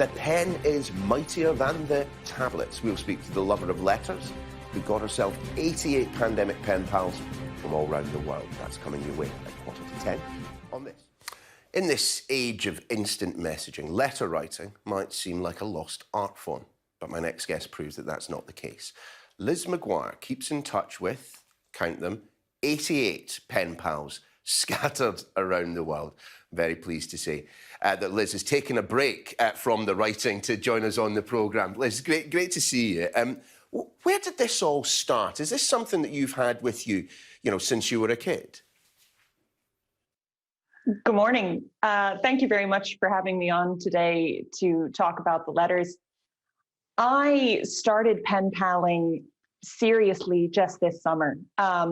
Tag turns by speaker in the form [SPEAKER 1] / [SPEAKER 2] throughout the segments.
[SPEAKER 1] The pen is mightier than the tablets. We'll speak to the lover of letters who got herself 88 pandemic pen pals from all around the world. That's coming your way at 9:45 on this. In this age of instant messaging, letter writing might seem like a lost art form, but my next guest proves that that's not the case. Liz McGuire keeps in touch with, count them, 88 pen pals scattered around the world. Very pleased to say that Liz has taken a break from the writing to join us on the programme. Liz, great to see you. Where did this all start? Is this something that you've had with you, since you were a kid?
[SPEAKER 2] Good morning. Thank you very much for having me on today to talk about the letters. I started pen paling seriously just this summer.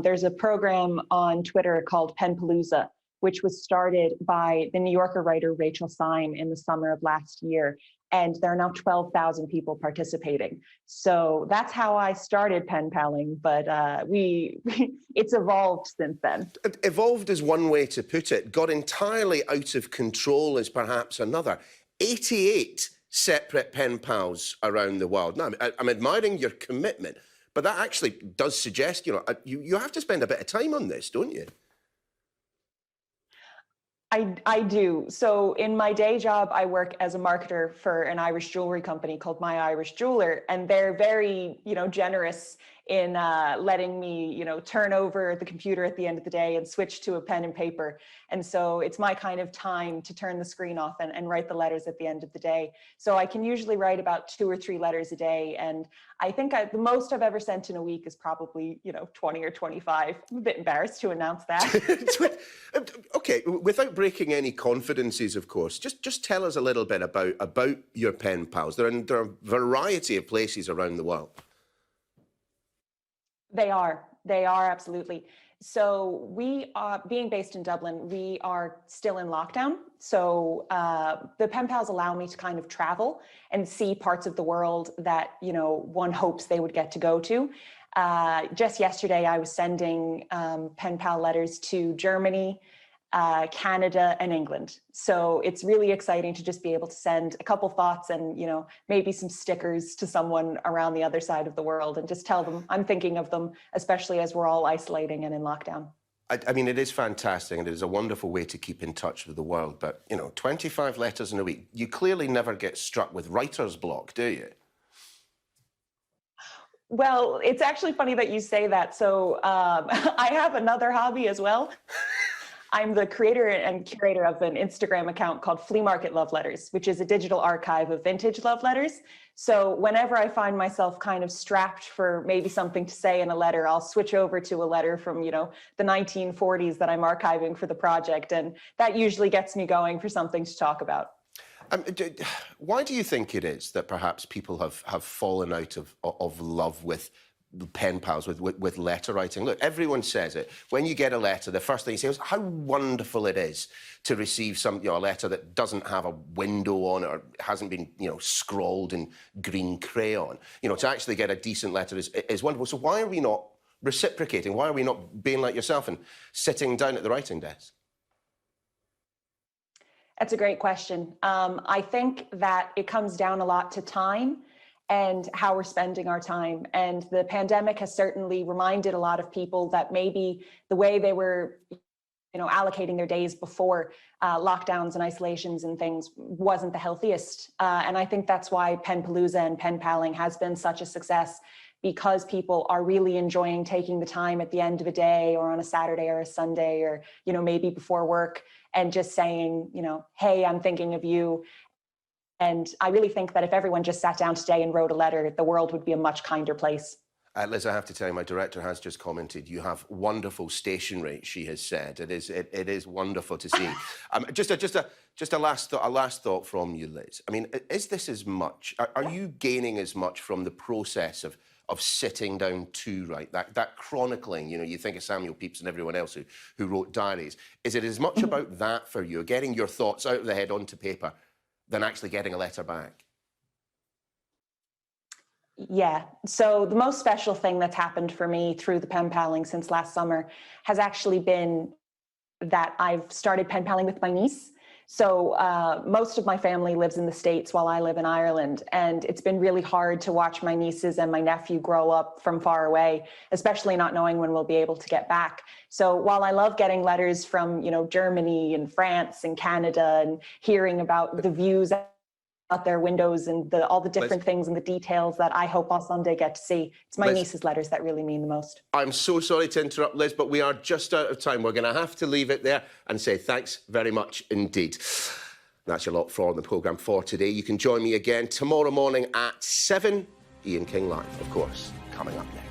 [SPEAKER 2] There's a program on Twitter called Penpalooza, which was started by the New Yorker writer Rachel Syme in the summer of last year. And there are now 12,000 people participating. So that's how I started pen paling, but it's evolved since then.
[SPEAKER 1] Evolved is one way to put it. Got entirely out of control is perhaps another. 88 separate pen pals around the world. Now, I'm admiring your commitment, but that actually does suggest, you have to spend a bit of time on this, don't you?
[SPEAKER 2] I do. So in my day job, I work as a marketer for an Irish jewelry company called My Irish Jeweler, and they're very, generous in letting me, turn over the computer at the end of the day and switch to a pen and paper. And so it's my kind of time to turn the screen off and write the letters at the end of the day. So I can usually write about 2 or 3 letters a day. And I think the most I've ever sent in a week is probably, 20 or 25. I'm a bit embarrassed to announce that.
[SPEAKER 1] Okay, without breaking any confidences, of course, just tell us a little bit about your pen pals. There are a variety of places around the world.
[SPEAKER 2] They are absolutely. So we are, being based in Dublin, we are still in lockdown. So the pen pals allow me to kind of travel and see parts of the world that, one hopes they would get to go to. Just yesterday, I was sending pen pal letters to Germany, Canada, and England. So it's really exciting to just be able to send a couple thoughts and, maybe some stickers to someone around the other side of the world and just tell them I'm thinking of them, especially as we're all isolating and in lockdown.
[SPEAKER 1] I mean, it is fantastic and it is a wonderful way to keep in touch with the world. But, 25 letters in a week, you clearly never get struck with writer's block, do you?
[SPEAKER 2] Well, it's actually funny that you say that. So I have another hobby as well. I'm the creator and curator of an Instagram account called Flea Market Love Letters, which is a digital archive of vintage love letters. So whenever I find myself kind of strapped for maybe something to say in a letter, I'll switch over to a letter from, the 1940s that I'm archiving for the project. And that usually gets me going for something to talk about.
[SPEAKER 1] Why do you think it is that perhaps people have fallen out of love with pen pals, with letter writing? Look, everyone says it. When you get a letter, the first thing you say is how wonderful it is to receive a letter that doesn't have a window on it or hasn't been, scrawled in green crayon. To actually get a decent letter is wonderful. So why are we not reciprocating? Why are we not being like yourself and sitting down at the writing desk?
[SPEAKER 2] That's a great question. I think that it comes down a lot to time and how we're spending our time. And the pandemic has certainly reminded a lot of people that maybe the way they were, allocating their days before lockdowns and isolations and things wasn't the healthiest. And I think that's why Penpalooza and pen paling has been such a success, because people are really enjoying taking the time at the end of a day or on a Saturday or a Sunday or, maybe before work and just saying, hey, I'm thinking of you. And I really think that if everyone just sat down today and wrote a letter, the world would be a much kinder place.
[SPEAKER 1] Liz, I have to tell you, my director has just commented, you have wonderful stationery, she has said. It is wonderful to see. Just a last thought from you, Liz. I mean, is this as much, are you gaining as much from the process of sitting down to write, that chronicling, you think of Samuel Pepys and everyone else who wrote diaries. Is it as much about that for you, getting your thoughts out of the head onto paper, than actually getting a letter back?
[SPEAKER 2] Yeah. So the most special thing that's happened for me through the pen paling since last summer has actually been that I've started pen paling with my niece. So most of my family lives in the States while I live in Ireland. And it's been really hard to watch my nieces and my nephew grow up from far away, especially not knowing when we'll be able to get back. So while I love getting letters from, Germany and France and Canada and hearing about the views out their windows and all the different things and the details that I hope I'll someday get to see, it's my niece's letters that really mean the most.
[SPEAKER 1] I'm so sorry to interrupt, Liz, but we are just out of time. We're going to have to leave it there and say thanks very much indeed. That's your lot for the programme for today. You can join me again tomorrow morning at 7. Ian King Live, of course, coming up next.